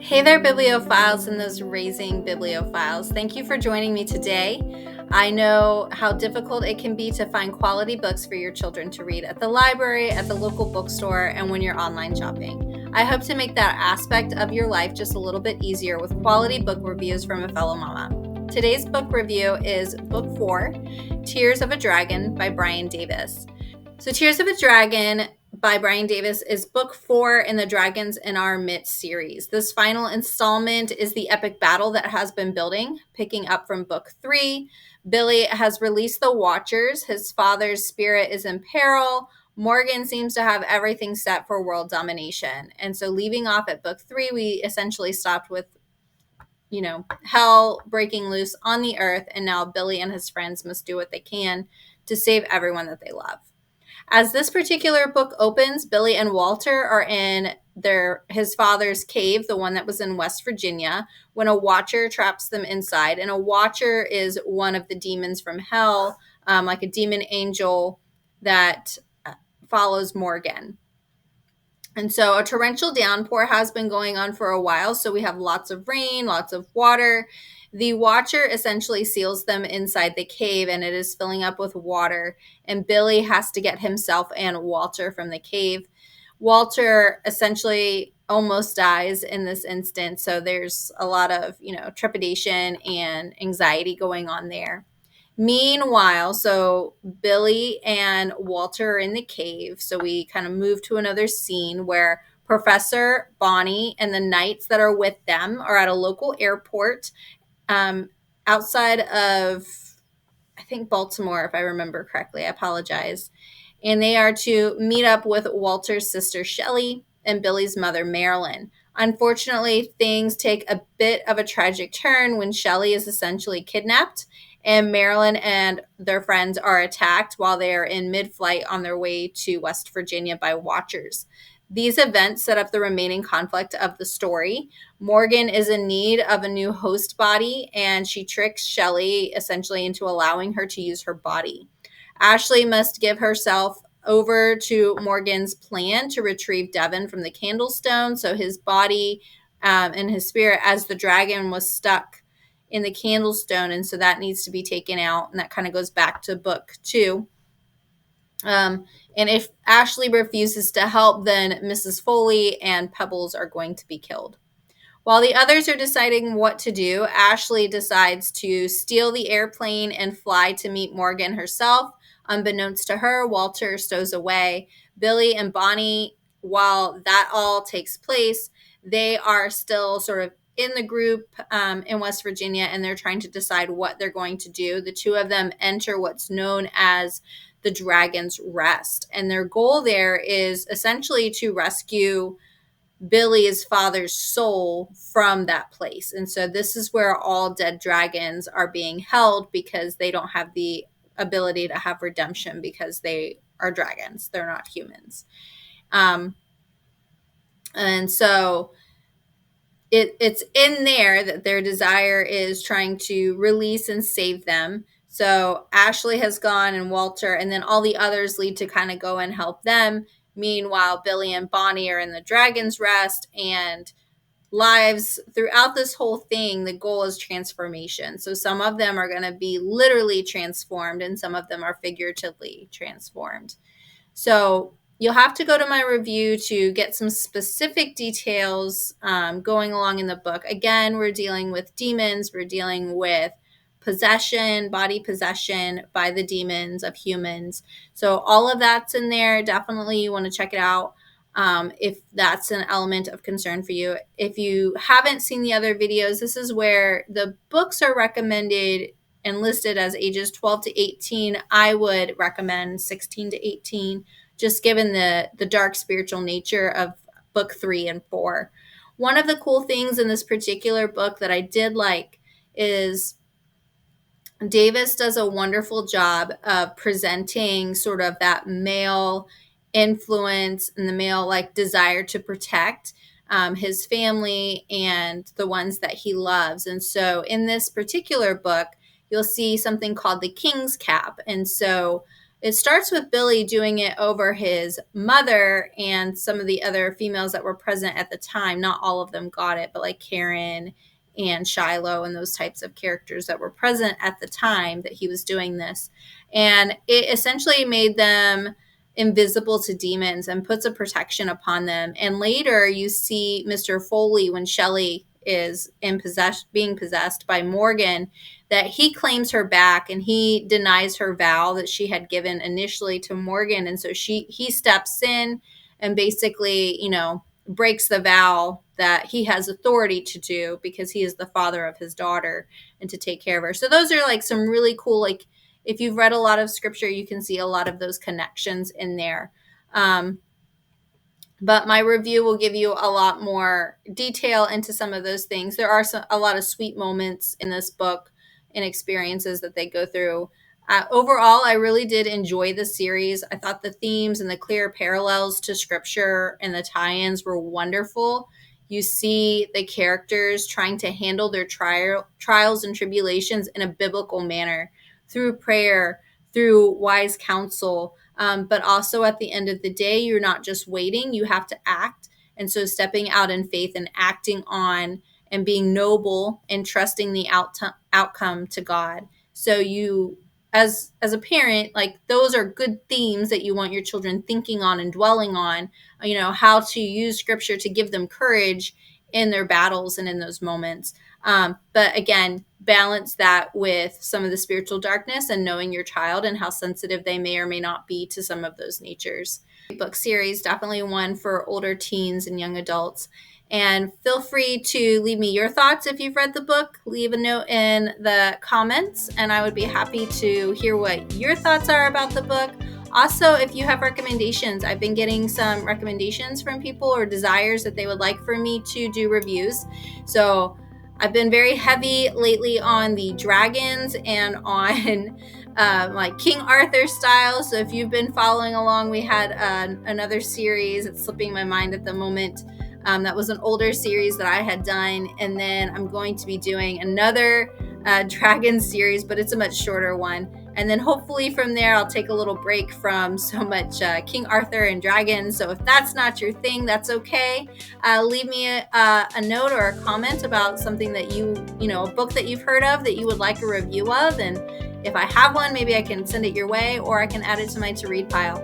Hey there, bibliophiles and those raising bibliophiles. Thank you for joining me today. I know how difficult it can be to find quality books for your children to read at the library, at the local bookstore, and when you're online shopping. I hope to make that aspect of your life just a little bit easier with quality book reviews from a fellow mama. Today's book review is Book 4, Tears of a Dragon by Bryan Davis. So Tears of a Dragon by Bryan Davis is book 4 in the Dragons in Our Midst series. This final installment is the epic battle that has been building, picking up from book 3. Billy has released the Watchers. His father's spirit is in peril. Morgan seems to have everything set for world domination. And so leaving off at book 3, we essentially stopped with hell breaking loose on the earth, and now Billy and his friends must do what they can to save everyone that they love. As this particular book opens, Billy and Walter are in his father's cave, the one that was in West Virginia, when a Watcher traps them inside. And a Watcher is one of the demons from hell, like a demon angel that follows Morgan. And so a torrential downpour has been going on for a while. So we have lots of rain, lots of water. The Watcher essentially seals them inside the cave, and it is filling up with water. And Billy has to get himself and Walter from the cave. Walter essentially almost dies in this instance. So there's a lot of, trepidation and anxiety going on there. Meanwhile, so Billy and Walter are in the cave. So we kind of move to another scene where Professor Bonnie and the knights that are with them are at a local airport outside of, I think, Baltimore, if I remember correctly. I apologize. And they are to meet up with Walter's sister, Shelley, and Billy's mother, Marilyn. Unfortunately, things take a bit of a tragic turn when Shelley is essentially kidnapped, and Marilyn and their friends are attacked while they are in mid-flight on their way to West Virginia by Watchers. These events set up the remaining conflict of the story. Morgan is in need of a new host body, and she tricks Shelley essentially into allowing her to use her body. Ashley must give herself over to Morgan's plan to retrieve Devon from the Candlestone. So his body and his spirit as the dragon was stuck in the Candlestone, and so that needs to be taken out, and that kind of goes back to book 2. And if Ashley refuses to help, then Mrs. Foley and Pebbles are going to be killed. While the others are deciding what to do, Ashley decides to steal the airplane and fly to meet Morgan herself. Unbeknownst to her, Walter stows away. Billy and Bonnie, while that all takes place, they are still sort of in the group in West Virginia, and they're trying to decide what they're going to do. The two of them enter what's known as the Dragon's Rest, and their goal there is essentially to rescue Billy's father's soul from that place. And so this is where all dead dragons are being held, because they don't have the ability to have redemption because they are dragons. They're not humans. And so it's in there that their desire is trying to release and save them. So Ashley has gone, and Walter, and then all the others lead to kind of go and help them. Meanwhile, Billy and Bonnie are in the Dragon's Rest, and lives throughout this whole thing, the goal is transformation. So some of them are going to be literally transformed, and some of them are figuratively transformed. So you'll have to go to my review to get some specific details going along in the book. Again, we're dealing with demons. We're dealing with possession, body possession by the demons of humans. So all of that's in there. Definitely you want to check it out if that's an element of concern for you. If you haven't seen the other videos, this is where the books are recommended and listed as ages 12 to 18. I would recommend 16 to 18, just given the dark spiritual nature of book 3 and 4. One of the cool things in this particular book that I did like is Davis does a wonderful job of presenting sort of that male influence and the male desire to protect his family and the ones that he loves. And so in this particular book, you'll see something called the King's Cap. And so it starts with Billy doing it over his mother and some of the other females that were present at the time. Not all of them got it, but like Karen and Shiloh and those types of characters that were present at the time that he was doing this. And it essentially made them invisible to demons and puts a protection upon them. And later you see Mr. Foley, when Shelley is being possessed by Morgan, that he claims her back and he denies her vow that she had given initially to Morgan. And so he steps in and basically, breaks the vow that he has authority to do because he is the father of his daughter and to take care of her. So those are like some really cool, like, if you've read a lot of scripture, you can see a lot of those connections in there. But my review will give you a lot more detail into some of those things. There are a lot of sweet moments in this book and experiences that they go through. Overall, I really did enjoy the series. I thought the themes and the clear parallels to scripture and the tie-ins were wonderful. You see the characters trying to handle their trials and tribulations in a biblical manner through prayer, through wise counsel, but also at the end of the day, you're not just waiting, you have to act. And so stepping out in faith and acting on and being noble and trusting the outcome to God. So you, as a parent, like, those are good themes that you want your children thinking on and dwelling on, how to use scripture to give them courage in their battles and in those moments. But again, balance that with some of the spiritual darkness and knowing your child and how sensitive they may or may not be to some of those natures. Book series, definitely one for older teens and young adults. And feel free to leave me your thoughts if you've read the book. Leave a note in the comments, and I would be happy to hear what your thoughts are about the book. Also, if you have recommendations, I've been getting some recommendations from people or desires that they would like for me to do reviews. So I've been very heavy lately on the dragons and on like King Arthur style. So if you've been following along, we had another series. It's slipping my mind at the moment. That was an older series that I had done. And then I'm going to be doing another dragon series, but it's a much shorter one. And then hopefully from there, I'll take a little break from so much King Arthur and dragons. So if that's not your thing, that's okay. Leave me a note or a comment about something that a book that you've heard of that you would like a review of. And if I have one, maybe I can send it your way, or I can add it to my to read pile.